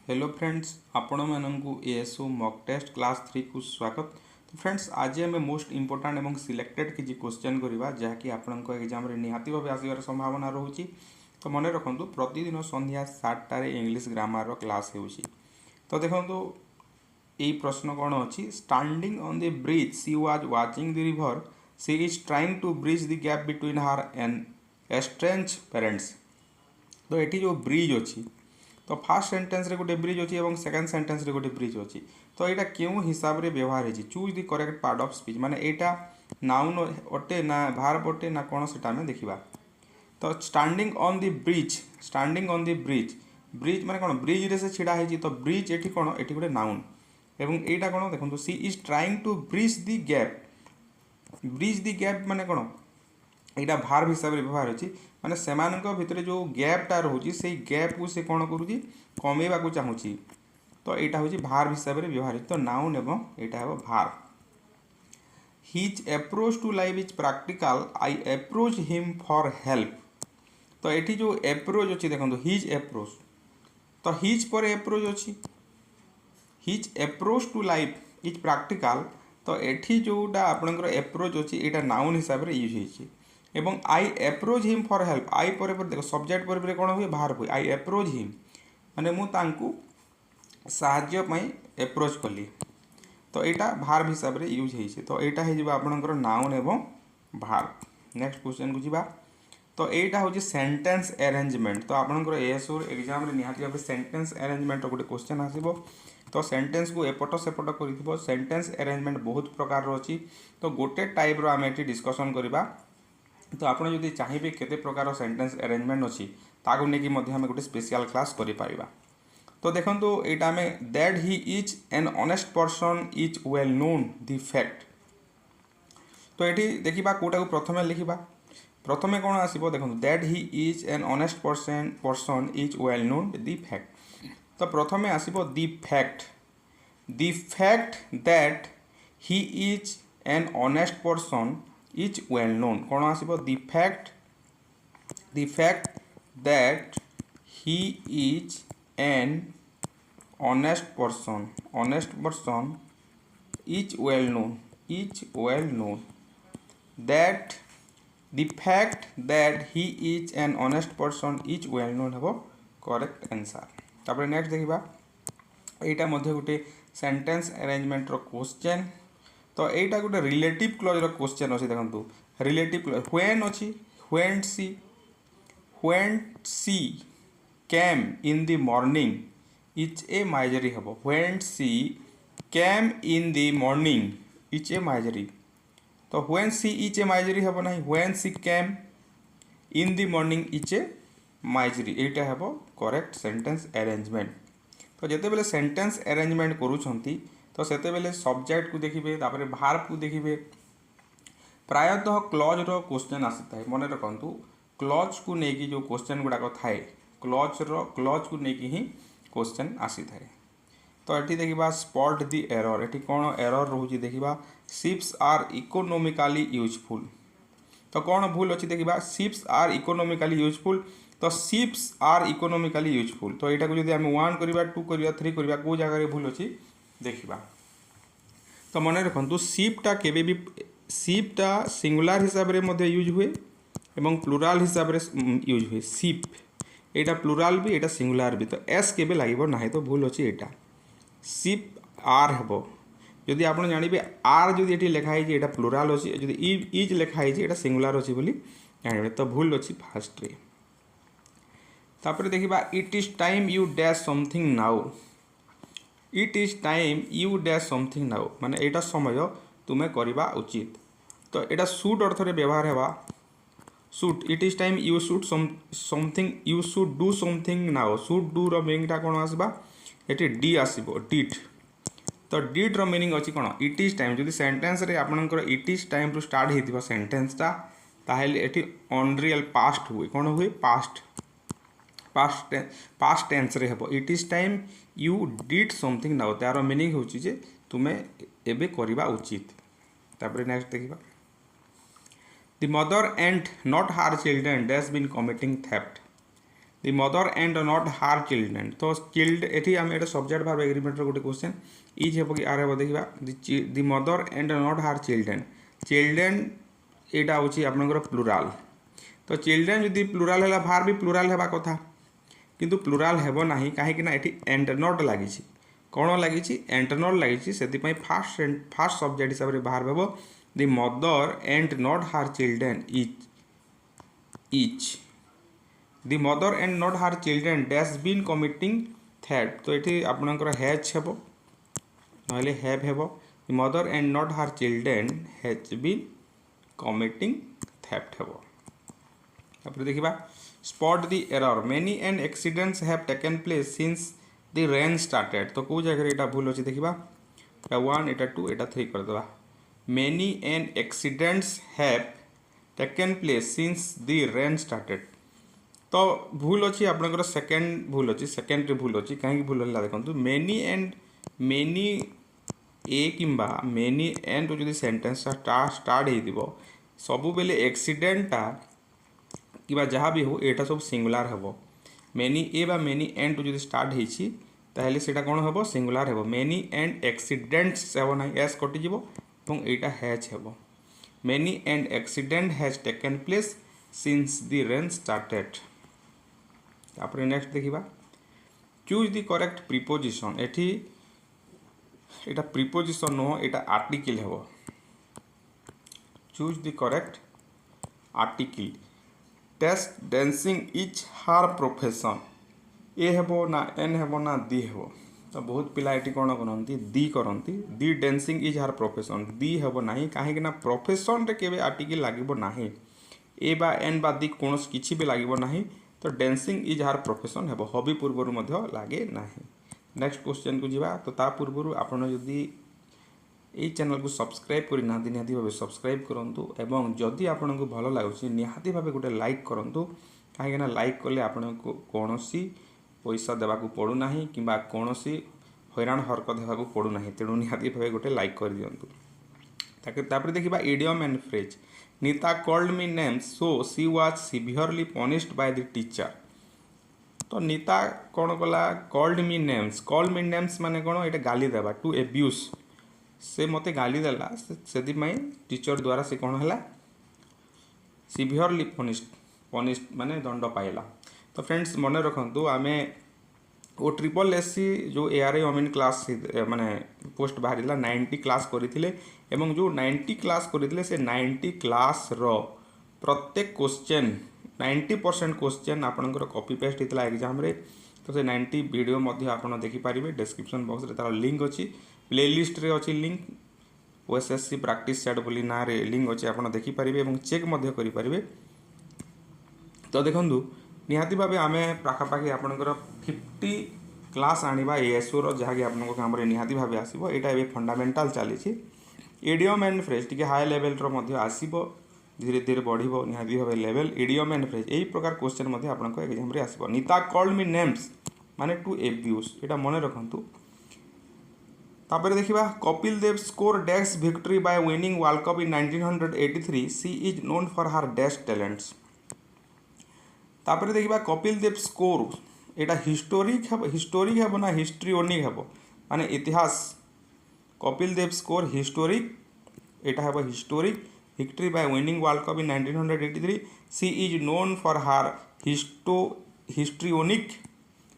Hello friends आपण मानू ASO mock test class 3 को स्वागत। तो फ्रेंड्स आज आम मोस्ट इंपोर्टाट और सिलेक्टेड किसी क्वेश्चन करवा जहाँकि आपण एग्जाम निहाती भाव आसवर संभावना रोचे। तो मन रखु प्रतिदिन संध्या 7टार इंग्लीश ग्रामर क्लास हो। तो देखो यही प्रश्न कौन अच्छी standing on the bridge she was watching the river she is trying to bridge the gap between her and estranged parents. तो ये जो ब्रिज अच्छी तो फास्ट सेंटेंस रे गोटे ब्रिज अच्छी और सेकेंड सेंटेंस रे गोटे ब्रिज अच्छी। तो यहाँ क्यों हिसाब से व्यवहार है choose the correct part of speech माने यहाँ नाउन अटे ना भार्ब अटे ना कौन से आम देखा। तो standing on the bridge standing on the bridge bridge माने कौन ब्रिज रे से छिड़ा है तो ब्रिज ये कौन ये गोटे नाउन एवं यहाँ कौन देखो she is trying to bridge the gap माने कौन यहाँ भार्ब हिसाब से व्यवहार अच्छी माने सेमानक भितर जो गैपटा रोचे से गैप को से कौन करुँच कमेवा को चाहूँगी। तो यहाँ हूँ भार्ब हिसाब से व्यवहार तो नाउन एवं यहाँ हम verb. His approach to life is practical I approach him for help. तो ये जो अप्रोच अच्छी देखो हिज अप्रोच तो हिज पर अप्रोच अच्छी his approach to life is practical. तो ये जोटा आपंकर अप्रोच अच्छी यहाँ नाउन हिसाब से यूज होती एवं आई approach him for help I पर देखो सब्जेक्ट पर कौन हुए भार्ब हुए आई अप्रोच हिम माने मुझे साहाय्य अप्रोच कली। तो यहाँ भार्ब हिसाब से यूज होती तो यहाँ हो आपंकर नाउन एवं भार्ब। नेक्स्ट क्वेश्चन को जीवा। तो यहाँ हूँ सेंटेंस अरेंजमेंट। तो आपंकर एएसओ एग्जाम निहाती भाव सेंटेंस अरेंजमेंट गोटे क्वेश्चन आसो। तो सेंटेंस को एपट सेपट कर सेंटेंस अरेंजमेंट बहुत प्रकार अच्छी। तो गोटे टाइप आम ये डिस्कसन करवा। तो आपड़ जदि चाहिए केते प्रकार सेंटेंस अरेंजमेंट अच्छी ताकू लेकिन आम गोटे स्पेशल क्लास करें। तो देखो यहाँ आम that he is an honest person is well known the fact. तो ये देखा कौटा प्रथम लिखा प्रथम कौन आसो देखो that he is an honest person is well known the fact. तो प्रथम आसो the fact that he is an honest person is well known कौन आसो the fact that he is an honest person is well known that the fact that he is an honest person is well known हम correct answer. तापर next देखा यहाँ गोटे sentence arrangement question. तो यहाँ गोटे रिलेटिव क्लॉज क्वेश्चन अच्छी देखो रिलेटिव क्लॉज व्हेन अच्छी when she came in the morning is a misery हम when she came in the morning is a misery. तो when she is a misery हम ना when she came in the morning is a misery यहाँ हम correct sentence arrangement. तो जिते बेले sentence arrangement करूछंती तो सेते बेले सब्जेक्ट को देखिए तापर भार्ब को देखिए प्रायतः क्लॉज रो क्वेश्चन आसी थाए। मन रखु क्लॉज को लेकिन जो क्वेश्चन गुड़ाक थाए क्लॉज को लेकिन ही क्वेश्चन आसी थाए। तो ये देखा स्पॉट द एरर ये कौन एरर रोचे देखा शिप्स आर इकोनोमिकली यूजफुल। तो कौन भूल अच्छी देखा शिप्स आर इकोनोमिकली यूजफुल। तो शिप्स आर इकोनोमिकली यूजफुल। तो यहाँ को जब आम 1 करवा 2 करवा 3 करवा कौ जगह भूल अच्छी देखा। तो मन रखु शिपटा केबे भी शिपटा सिंगुलर हिसाब से यूज हुए एवं प्लुराल हिसाब से यूज हुए शिप यहाँ प्लुराल भी यहाँ सिंगुलर भी। तो एस केबे लगे ना तो भूल अच्छी यहाँ शिप आर हम जदि आप जानवे आर जदि ये लिखाई यहाँ प्लुराल अच्छी जदि इज लिखाई यहाँ सिंगुलर अच्छी बोली जानवे तो भूल अच्छी फास्ट रे। तापर देखा it is time you dash something now it is time you dash something now माने यहाँ समय तुम्हें करवा उचित। तो यहाँ सुट अर्थ में व्यवहार है should it is time you should something you should do something now should do मीनिंगटा कौन आसवा ये डी आसो डिड। तो डिड मीनिंग अच्छी कौन इट इज टाइम जब सेंटेंस रे आपनकर इट इज टाइम रु स्टार्ट होता सेंटेंसटा ताहले ये अनरियल पास्ट हुए कौन हुए पास्ट टेंस रे हम it is time you did something now तार मीनिंग होची जे तुम्हें एबे करवा उचित। तापर नेक्स्ट देखा the mother and not her children dash been committing theft. The mother and not her children. ତ ଚିଲ୍ଡ ଏଠି ଆମେ ଏଇଟା ସବଜେକ୍ଟ ଭାବେ ଏଗ୍ରିମେଣ୍ଟର ଗୋଟେ क्वेश्चन ଇଜ୍ ହେବ କି ଆର୍ ହେବ ଦେଖିବା। ଦି mother and not her children. Children ଏଇଟା ହେଉଛି ଆପଣଙ୍କର ପ୍ଲୁରାଲ୍। ତ ଚିଲଡ୍ରେନ୍ ଯଦି ପ୍ଲୁରାଲ୍ ହେଲା ଭାର୍ ବି ପ୍ଲୁରାଲ୍ ହେବା କଥା, କିନ୍ତୁ ପ୍ଲୁରାଲ୍ ହେବ ନାହିଁ କାହିଁକି ନା ଏଠି ଏଣ୍ଡ ନଟ୍ ଲାଗିଛି। କ'ଣ ଲାଗିଛି? ଏଣ୍ଡ ନଟ୍ ଲାଗିଛି। ସେଥିପାଇଁ ଫାର୍ଷ୍ଟ ସବଜେକ୍ଟ ହିସାବରେ ବାହାର ହେବ the mother and not her children is. The mother and not her children dash been committing theft. ତ ଏଠି ଆପଣଙ୍କର ହେଜ୍ ହେବ ନହେଲେ ହେଭ୍ ହେବ। The mother and not her children has been committing theft ହେବ। ତାପରେ ଦେଖିବା spot the error many and accidents have taken place since the rain started. ତ କେଉଁ ଜାଗାରେ ଏଇଟା ଭୁଲ ଅଛି ଦେଖିବା। ଏଇଟା 1 ଏଇଟା 2 ଏଇଟା 3 କରିଦେବା। Many and accidents have taken place since the rain started. ତ ଭୁଲ ଅଛି ଆପଣଙ୍କର ସେକେଣ୍ଡ ଭୁଲ ଅଛି, ସେକେଣ୍ଡରେ ଭୁଲ ଅଛି। କାହିଁକି ଭୁଲ ହେଲା ଦେଖନ୍ତୁ। ମେନି ଏ କିମ୍ବା ମେନି ଏଣ୍ଡରୁ ଯଦି ସେଣ୍ଟେନ୍ସଟା ଷ୍ଟାର୍ଟ ହେଇଥିବ ସବୁବେଳେ ଆକ୍ସିଡେଣ୍ଟଟା କିମ୍ବା ଯାହା ବି ହଉ ଏଇଟା ସବୁ ସିଙ୍ଗୁଲାର ହେବ। ମେନି ଏ ବା ମେନି ଏଣ୍ଡରୁ ଯଦି ଷ୍ଟାର୍ଟ ହେଇଛି ତାହେଲେ ସେଇଟା କ'ଣ ହେବ? ସିଙ୍ଗୁଲାର ହେବ। ମେନି ଏଣ୍ଡ ଆକ୍ସିଡେଣ୍ଟସ୍ ହେବ ନାହିଁ, ଏସ୍ କଟିଯିବ ଏବଂ ଏଇଟା ହ୍ୟାଜ୍ ହେବ। Many and accident has taken place since the rain started. ତାପରେ ନେକ୍ସଟ ଦେଖିବା ଚୁଜ୍ ଦି କରେକ୍ଟ ପ୍ରିପୋଜିସନ୍। ଏଠି ଏଇଟା ପ୍ରିପୋଜିସନ୍ ନୁହଁ, ଏଇଟା ଆର୍ଟିକିଲ୍ ହେବ। Choose the correct article. Test dancing is her profession. A ହେବ ନା ଏନ୍ ହେବ ନା ଦି ହେବ। ତ ବହୁତ ପିଲା ଏଠି କ'ଣ କରନ୍ତି? ଦି କରନ୍ତି। ଦି ଡ୍ୟାନ୍ସିଂ ଇଜ୍ ହାର୍ ପ୍ରୋଫେସନ୍। ଦି ହେବ ନାହିଁ କାହିଁକି ନା ପ୍ରୋଫେସନ୍ରେ କେବେ ଆର୍ଟିକିଲ୍ ଲାଗିବ ନାହିଁ। ଏ ବା ଏନ୍ ବା ଦି କୌଣସି କିଛି ବି ଲାଗିବ ନାହିଁ। ତ ଡ୍ୟାନ୍ସିଂ ଇଜ୍ ହାର୍ ପ୍ରୋଫେସନ୍ ହେବ। ହବି ପୂର୍ବରୁ ମଧ୍ୟ ଲାଗେ ନାହିଁ। ନେକ୍ସଟ କ୍ୱେଶ୍ଚନକୁ ଯିବା। ତ ତା ପୂର୍ବରୁ ଆପଣ ଯଦି এই ଚ୍ୟାନେଲକୁ ସବସ୍କ୍ରାଇବ୍ କରିନାହାନ୍ତି ନିହାତି ଭାବେ ସବସ୍କ୍ରାଇବ୍ କରନ୍ତୁ ଏବଂ ଯଦି ଆପଣଙ୍କୁ ଭଲ ଲାଗୁଛି ନିହାତି ଭାବେ ଗୋଟେ ଲାଇକ୍ କରନ୍ତୁ। କାହିଁକିନା ଲାଇକ୍ କଲେ ଆପଣଙ୍କୁ କୌଣସି ପଇସା ଦେବାକୁ ପଡ଼ୁନାହିଁ କିମ୍ବା କୌଣସି ହଇରାଣ ହରକତ ହେବାକୁ ପଡ଼ୁନାହିଁ। ତେଣୁ ନିହାତି ଭାବେ ଗୋଟେ ଲାଇକ୍ କରିଦିଅନ୍ତୁ। ତାପରେ ଦେଖିବା idiom and phrase. Nita called me names so she was severely punished by the teacher. ତ ନିତା କ'ଣ କଲା? Called me names. Called me names ମାନେ କ'ଣ? ଏଇଟା ଗାଲି ଦେବା, ଟୁ ଏବ୍ୟୁଜ୍। ସେ ମୋତେ ଗାଲି ଦେଲା, ସେଥିପାଇଁ ଟିଚର ଦ୍ୱାରା ସେ କ'ଣ ହେଲା? ସିଭିୟରଲି ପନିଶ୍ଡ ମାନେ ଦଣ୍ଡ ପାଇଲା। ତ ଫ୍ରେଣ୍ଡସ୍ ମନେ ରଖନ୍ତୁ ଆମେ OSSC ଯେଉଁ ARI ଅମିନ୍ କ୍ଲାସ୍ ମାନେ ପୋଷ୍ଟ ବାହାରିଲା 90 କ୍ଲାସ୍ କରିଥିଲେ ଏବଂ ଯେଉଁ 90 କ୍ଲାସ୍ କରିଥିଲେ ସେ 90 କ୍ଲାସ୍ର ପ୍ରତ୍ୟେକ କ୍ୱେଶ୍ଚନ୍ 90% କ୍ୱେଶ୍ଚନ୍ ଆପଣଙ୍କର କପି ପେଷ୍ଟ ହେଇଥିଲା ଏକ୍ଜାମ୍ରେ। ତ ସେ 90 ଭିଡ଼ିଓ ମଧ୍ୟ ଆପଣ ଦେଖିପାରିବେ। ଡେସ୍କ୍ରିପ୍ସନ୍ ବକ୍ସରେ ତା'ର ଲିଙ୍କ୍ ଅଛି, ପ୍ଲେଲିଷ୍ଟରେ ଅଛି ଲିଙ୍କ୍। OSSC ପ୍ରାକ୍ଟିସ୍ ସେଟ୍ ବୋଲି ନାଁରେ ଲିଙ୍କ୍ ଅଛି, ଆପଣ ଦେଖିପାରିବେ ଏବଂ ଚେକ୍ ମଧ୍ୟ କରିପାରିବେ। ତ ଦେଖନ୍ତୁ ନିହାତି ଭାବେ ଆମେ ପାଖାପାଖି ଆପଣଙ୍କର 50 କ୍ଲାସ୍ ଆଣିବା ASOର, ଯାହାକି ଆପଣଙ୍କ କାମରେ ନିହାତି ଭାବେ ଆସିବ। ଏଇଟା ଏବେ ଫଣ୍ଡାମେଣ୍ଟାଲ୍ ଚାଲିଛି। ଇଡ଼ିୟମ୍ ଆଣ୍ଡ ଫ୍ରେଜ୍ ଟିକେ ହାଇ ଲେଭେଲର ମଧ୍ୟ ଆସିବ, ଧୀରେ ଧୀରେ ବଢ଼ିବ ନିହାତି ଭାବେ ଲେଭେଲ୍। ଇଡ଼ିୟମ୍ ଆଣ୍ଡ ଫ୍ରେଜ୍ ଏହି ପ୍ରକାର କ୍ୱେଶ୍ଚନ୍ ମଧ୍ୟ ଆପଣଙ୍କ ଏକ୍ଜାମ୍ରେ ଆସିବ। ନିତା କଲ୍ଡ ମି ନେମ୍ସ ମାନେ ଟୁ ଏବ୍ୟୁଜ୍, ଏଇଟା ମନେ ରଖନ୍ତୁ। ତାପରେ ଦେଖିବା Kapil Dev score dash victory by winning world cup in 1983 she is known for her dash talents. ତାପରେ ଦେଖିବା କପିଲ ଦେବ ସ୍କୋର, ଏଇଟା ହିଷ୍ଟୋରିକ୍ ହେବ ନା ହିଷ୍ଟ୍ରିଓନିକ୍ ହେବ ମାନେ ଇତିହାସ। କପିଲ ଦେବ ସ୍କୋର ହିଷ୍ଟୋରିକ୍, ଏଇଟା ହେବ historic. Victory by winning world cup in 1983 she is known for ହାର୍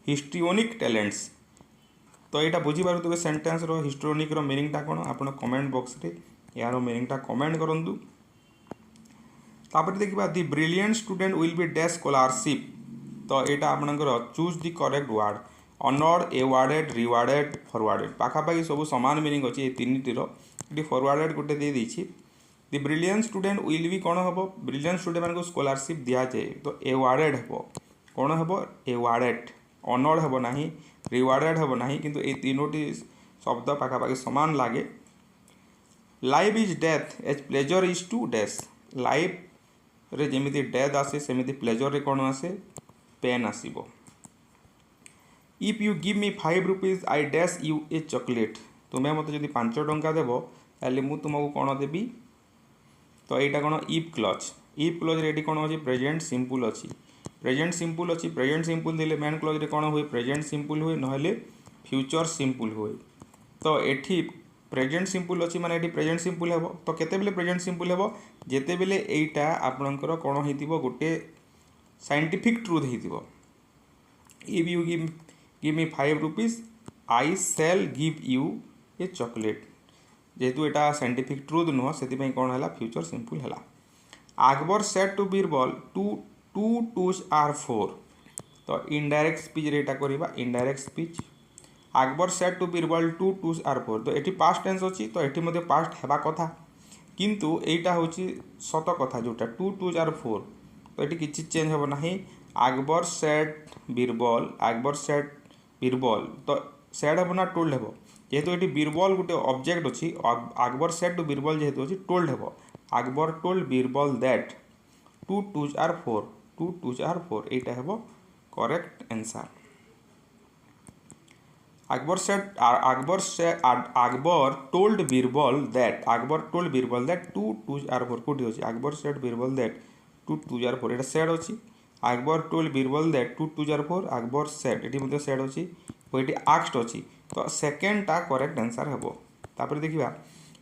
ହିଷ୍ଟ୍ରିଓନିକ୍ ଟ୍ୟାଲେଣ୍ଟସ୍। ତ ଏଇଟା ବୁଝିପାରୁଥିବେ ସେଣ୍ଟେନ୍ସର ହିଷ୍ଟୋରିକ୍ର ମିନିଂଟା କ'ଣ? ଆପଣ କମେଣ୍ଟ ବକ୍ସରେ ଏହାର ମିନିଂଟା କମେଣ୍ଟ କରନ୍ତୁ। ତାପରେ ଦେଖିବା the brilliant student will be dash scholarship. ତ ଏଇଟା ଆପଣଙ୍କର choose the correct word. Honoured, awarded, rewarded, forwarded ପାଖାପାଖି ସବୁ ସମାନ ମିନିଂ ଅଛି ଏ ତିନିଟିର। ଏଠି ଫରୱାର୍ଡ଼େଡ଼ ଗୋଟେ ଦେଇଦେଇଛି। ଦି ବ୍ରିଲିଏଣ୍ଟ ଷ୍ଟୁଡେଣ୍ଟ ୱିଲ୍ ବି କ'ଣ ହେବ? ବ୍ରିଲିଏଣ୍ଟ ଷ୍ଟୁଡେଣ୍ଟମାନଙ୍କୁ ସ୍କଲାରସିପ୍ ଦିଆଯାଏ। ତ ଏୱାର୍ଡ଼େଡ଼ ହେବ। କ'ଣ ହେବ? ଏୱାର୍ଡ଼େଡ଼। ଅନର୍ଡ଼ ହେବ ନାହିଁ, ରିୱାର୍ଡ଼େଡ଼ ହେବ ନାହିଁ, କିନ୍ତୁ ଏଇ ତିନୋଟି ଶବ୍ଦ ପାଖାପାଖି ସମାନ ଲାଗେ। Life is death as pleasure is to dash. ଲାଇଫ୍ରେ ଯେମିତି ଡେଥ୍ ଆସେ ସେମିତି ପ୍ଲେଜର୍ରେ କ'ଣ ଆସେ? ପେନ୍ ଆସିବ। ଇଫ୍ ୟୁ ଗିଭ୍ ମି 5 rupees I dash U A chocolate. ତୁମେ ମୋତେ ଯଦି 5 ଟଙ୍କା ଦେବ ତାହେଲେ ମୁଁ ତୁମକୁ କ'ଣ ଦେବି? ତ ଏଇଟା କ'ଣ? If clause. ଇଫ୍ କ୍ଲଜ୍ରେ ଏଠି କ'ଣ ଅଛି? ପ୍ରେଜେଣ୍ଟ ସିମ୍ପଲ୍ ଅଛି। प्रेजेंट सिंपल अच्छी प्रेजेंट सिंपल देले मेन क्लोज रे कौन हुए प्रेजेंट सिंपल हुए नहले फ्यूचर सिंपल हुए। तो एठी प्रेजेंट सिंपल अच्छी माने एठी प्रेजेंट सिंपल हेबो। तो केतेबेले प्रेजेंट सिंपल हेबो जेतेबेले एइटा आपणकर कौन होइतिबो गोटे साइंटिफिक ट्रूथ होइतिबो। If you give me 5 rupees I shall give you a chocolate. जेहेतु एटा साइंटिफिक ट्रूथ नुह से कौन है फ्यूचर सिंपल है। Akbar said to Birbal two twos are 4। तो इनडायरेक्ट स्पीच रे एटा करबा indirect speech. Akbar said to Birbal two twos are 4। तो एटी पास्ट टेंस अच्छी तो एटी मध्य पास्ट हेबा कथा किंतु एटा होची सत कथा जोटा टू टूज आर 4। तो एटी किछि चेंज हेबो नाही। अकबर सेड बीरबल तो सेड हेबो ना टोल्ड हेबो। जेहेतु ये बीरबल गोटे ऑब्जेक्ट अच्छी अकबर सेड टू बीरबल जेहेतु अच्छी टोल्ड हेबो। Akbar told Birbal that two twos are 4 एटा हेबो correct answer. Akbar told Birbal that two twos are 4 कोठी अछि Akbar said Birbal that two twos are 4 एटा सेड अछि। Akbar told Birbal that two twos are 4 Akbar said एटी मध्ये सेड अछि और एटी आस्क्ड अछि। तो सेकेंड टा करेक्ट आंसर हेबो। तापर देखिबा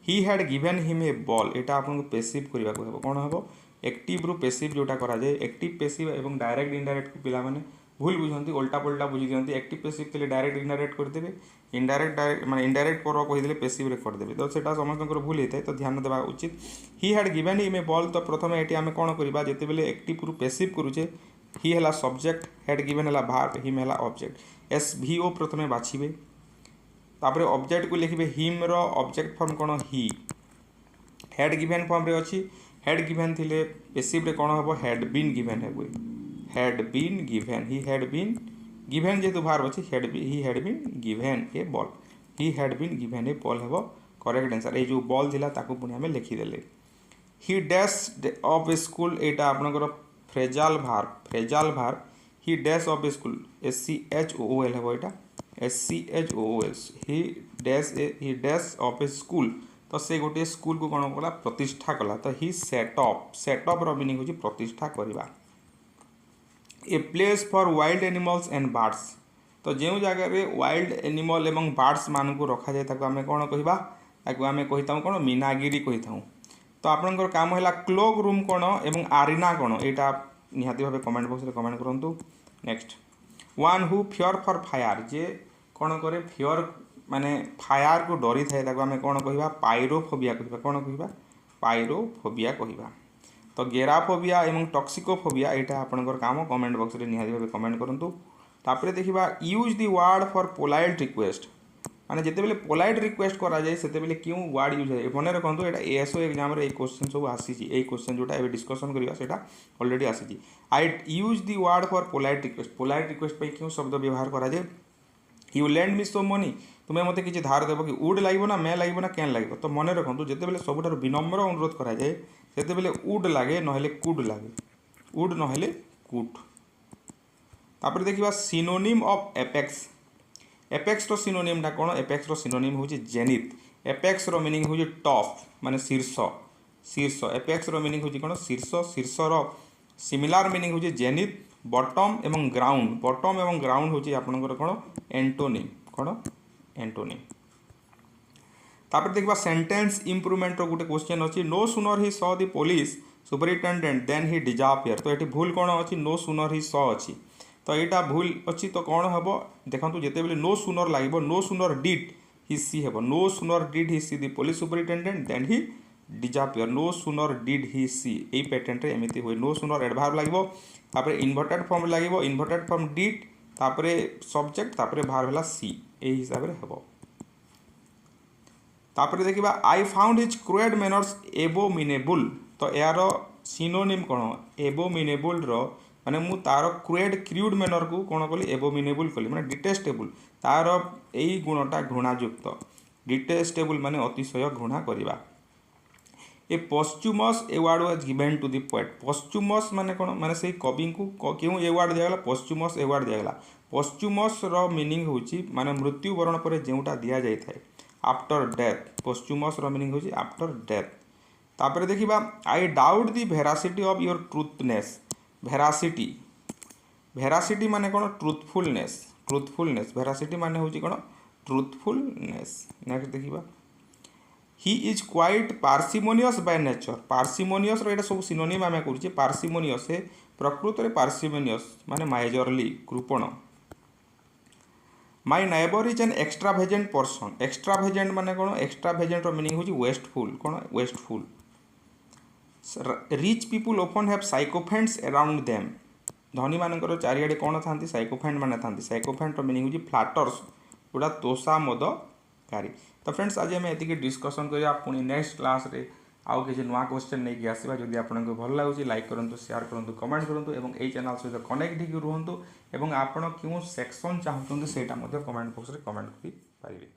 he had given him a ball एटा आपन को पैसिव करबा को हेबो कोन हेबो एक्टिव रु पैसिव जोटा करा जाय एक्टिव पैसिव एवं डायरेक्ट इनडायरेक्ट पिला माने भूल बुझंती उल्टा पुल्टा बुझी दियंती। एक्टिव पैसिव तले डायरेक्ट इनडायरेक्ट कर देबे इनडायरेक्ट माने इनडायरेक्ट कर कहि देले पैसिव रे कर देबे। तो सेटा समस्तकर भूल हेतै तो ध्यान देबा उचित। He had given him a ball तो प्रथमे एटी आमे कोन करबा जेते बेले एक्टिव रु पैसिव करूचे ही हला सब्जेक्ट हैड गिवन हला वर्ब हिम हला ऑब्जेक्ट एस भी ओ प्रथमे बाछिबे। तापरे ऑब्जेक्ट को लिखिबे हिम रो ऑब्जेक्ट फॉर्म कोन ही हेड गिवन फॉर्म रे अछि हेड गिवन थिले पैसिव रे कोन हबो हैड बीन गिवन हेबो had been given he had been given जेतु वर्ब अछि he had been given a ball he had been given a ball हेबो करेक्ट आंसर। ए जो बॉल थिला ताकू पुनी हमें लिखि देले। ही डैश ऑफ स्कूल एटा आपनकर phrasal verb he dash of school SCHOOL हेबो एटा SCHOOL he dash of A school. तो से गोटे स्कूल को कौन कला प्रतिष्ठा कला। तो ही सेटअप रो मीनिंग होची प्रतिष्ठा करबा। A place for wild animals and birds. तो जो जगह रे वाइल्ड एनिमल एवं बर्ड्स मान को रखा जाए ताको आमे कौन कहबा ताको आमे कहिताऊ कौन मीनागिरी कहिताऊ। तो आपनकर काम हैला क्लोक रूम कौन एवं आरीना कौन एटा निहाती भाबे कमेंट बॉक्स रे कमेंट करंतु। Next one who fear for fire जे कौन करे फियर माने फायर को डरी थाए ताको आमे कौन कहबा पायरोफोबिया कहबा कौन कहबा पायरोफोबिया कहबा। तो गेराफोबिया एवं टॉक्सिकोफोबिया एटा आपनकर काम कमेंट बॉक्स रे निहाती भाबे कमेंट करंतु। तापरे देखिबा use the word for polite request माने जेते बेले पोलाइट रिक्वेस्ट करा जाय सेते बेले क्यों वर्ड यूज है मने रखंतु एटा एएसओ एग्जाम रे ए क्वेश्चन सब आसी छी। ए क्वेश्चन जोटा एबे डिस्कशन करिया सेटा ऑलरेडी आसी छी। I use the word for polite request पे क्यों शब्द व्यवहार करा जाय you lend me some money तुम्हें मते किछि धार देबो कि वुड लागबो ना मे लागबो ना कैन लागबो। तो मने रखंतु जेते बेले सबुठार विनम्र अनुरोध करा जाय सेते बेले वुड लागे नहले कुड लागे वुड नहले कुड। तापर देखिबा सिनोनिम ऑफ एपेक्स रो सिनोनिम टा कोन एपेक्स रो सिनोनिम होची जेनिथ। एपेक्स रो मीनिंग होची टॉप माने शीर्ष एपेक्स रो मीनिंग होची कोन शीर्ष रो सिमिलर मीनिंग होची जेनिथ बॉटम एवं ग्राउंड होची आपनकर कोन एंटोनिम तापर देखबा सेंटेंस इंप्रूवमेंट रो गुटे क्वेश्चन अछि no sooner he saw the police superintendent then he disappear. तो एठी भूल कोन अछि नो सुनर ही सॉ अछि तो एटा भूल अछि तो कोन हेबो देखंतु जेते बेले no sooner लागबो no sooner did he सी हेबो no sooner did he see the police superintendent then he disappear no sooner did he see ए पैटर्न रे एमिति होय नो सुनर एडवर्ब लागबो तापर इन्वर्टेड फॉर्म लागबो इन्वर्टेड फॉर्म डिड तापरे subject तापरे वर्ब हला सी ए हिसाब रे हेबो। तापरे देखिबा I found his crude manners abominable. तो यार सिनोनिम कोन एबोमिनेबल रो माने मु तार क्रूड मैनर को कोन कली एबोमिनेबल कली माने डिटेस्टेबल तार एई गुणटा घृणायुक्त डिटेस्टेबल माने अतिशय घृणा करिबा। A posthumous award was given to the poet posthumous माने कोन माने सेई कवि को क्यों अवार्ड दिया गला पोस्चुमस अवार्ड दिया गला। पोस्चुमस रो मीनिंग होची माने मृत्यु वरण पर जेउटा दिया जाय थाए आफ्टर डेथ पोस्चुमस रो मीनिंग होची आफ्टर डेथ। तापरे देखिबा I doubt the veracity of your truthness veracity veracity माने कौन ट्रुथफुलनेस ट्रुथफुलनेस भेरासिटी माने होची कौन ट्रुथफुलनेस। नेक्स्ट देखिबा he is quite parsimonious by nature parsimonious रो एटा सब सिनोनिम आमे करूचे पार्सिमोनियस है प्रकृत रे पार्सिमोनियस माने मेजरली कृपण। My neighbour is an extravagant person extravagant माने कौन एक्सट्रावेजेंट रो मीनिंग होची वेस्टफुल कौन wasteful. Rich people often have sycophants around them धनी मानकर चारिआडे कौन था साइकोफेंट माने था साइकोफेंट रो मीनिंग होची फ्लाटर्स गुड़ा तोषा मदकारी। तो फ्रेंड्स आज आम ये डिस्कसन करिया पुणी नेक्स्ट क्लास रे आउ किसी नुआ क्वेश्चन नहीं कि आसवा जदि आपको भल लगुच लाइक करूँ शेयर करूँ कमेंट करूँ और यही चैनल सहित कनेक्ट होकर रुहतु और आप क्यों सेक्शन चाहते हैं कमेंट बॉक्स में कमेंट करें।